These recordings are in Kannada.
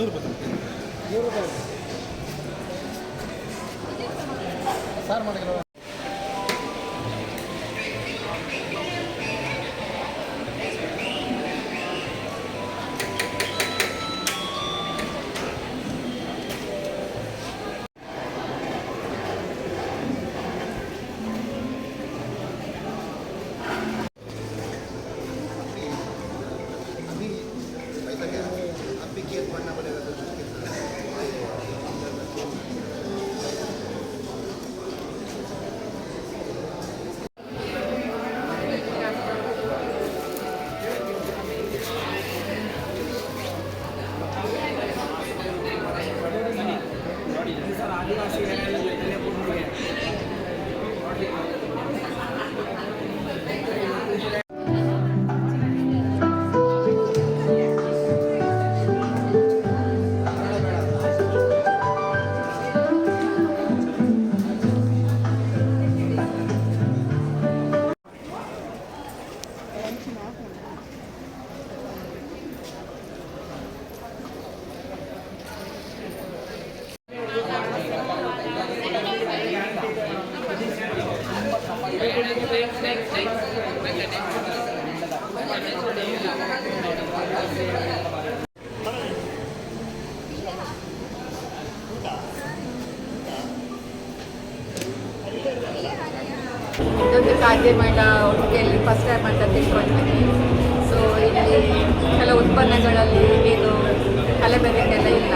ರೂಪಾಯಿ ಸಾರು ಮಾಡಿಲ್ಲ. ಇದೊಂದು ಖಾದ್ಯ ಮೇಳ ಉಡುಪಿಯಲ್ಲಿ ಫಸ್ಟ್ ಟೈಮ್ ಅಂತ ತಿಳ್ಕೊಳ್ತೀನಿ. ಸೊ ಇಲ್ಲಿ ಕೆಲವು ಉತ್ಪನ್ನಗಳಲ್ಲಿ ಏನು ಕಲಬೆರಕೆಲ್ಲ ಇಲ್ಲ.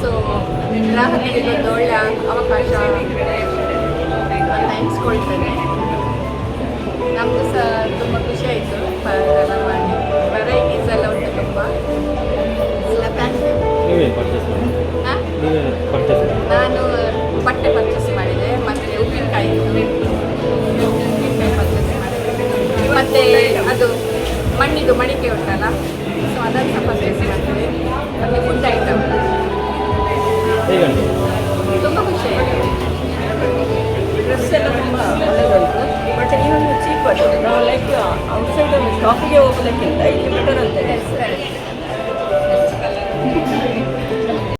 ಸೊ ಗ್ರಾಹಕರಿಗೆ ಒಂದು ಒಳ್ಳೆಯ ಅವಕಾಶ ಅಂತ ಎನಿಸ್ಕೊಳ್ತೇನೆ. ನಮಗೂ ಸಹ ತುಂಬ ಖುಷಿ ಆಯಿತು ಎಲ್ಲ ಮಾಡಿ. ವೆರೈಟೀಸ್ ಎಲ್ಲ ಉಂಟು ತುಂಬ. ನಾನು ಬಟ್ಟೆ ಪರ್ಚೇಸ್ ಮಾಡಿದೆ, ಮತ್ತು ಉಪ್ಪಿನಕಾಯಿ ಪರ್ಚೇಸ್ ಮಾಡಿದೆ, ಮತ್ತು ಅದು ಮಣ್ಣಿದು ಮಡಿಕೆ ಉಂಟಲ್ಲ, ಸೊ ಅದನ್ನು ಸಹ ಪರ್ಚೇಸ್ ಮಾಡಿದೆ. ಮತ್ತು ಫುಡ್ ಐಟಮ್ ತುಂಬ ಖುಷಿ ಆಯಿತು. ಡ್ರೆಸ್ ಎಲ್ಲ ತುಂಬ ಒಳ್ಳೆಯದುಂಟು, ಬಟ್ ಇನ್ನೊಂದು ಚೀಪ್ ಅದು. ನಾವು ಲೈಕ್ ಔಟ್ಸೈಡ್ ಕಾಫಿಗೆ ಹೋಗೋದಕ್ಕಿಂತ ಇಲ್ಲಿ ಬೆಟರ್ ಅಂತ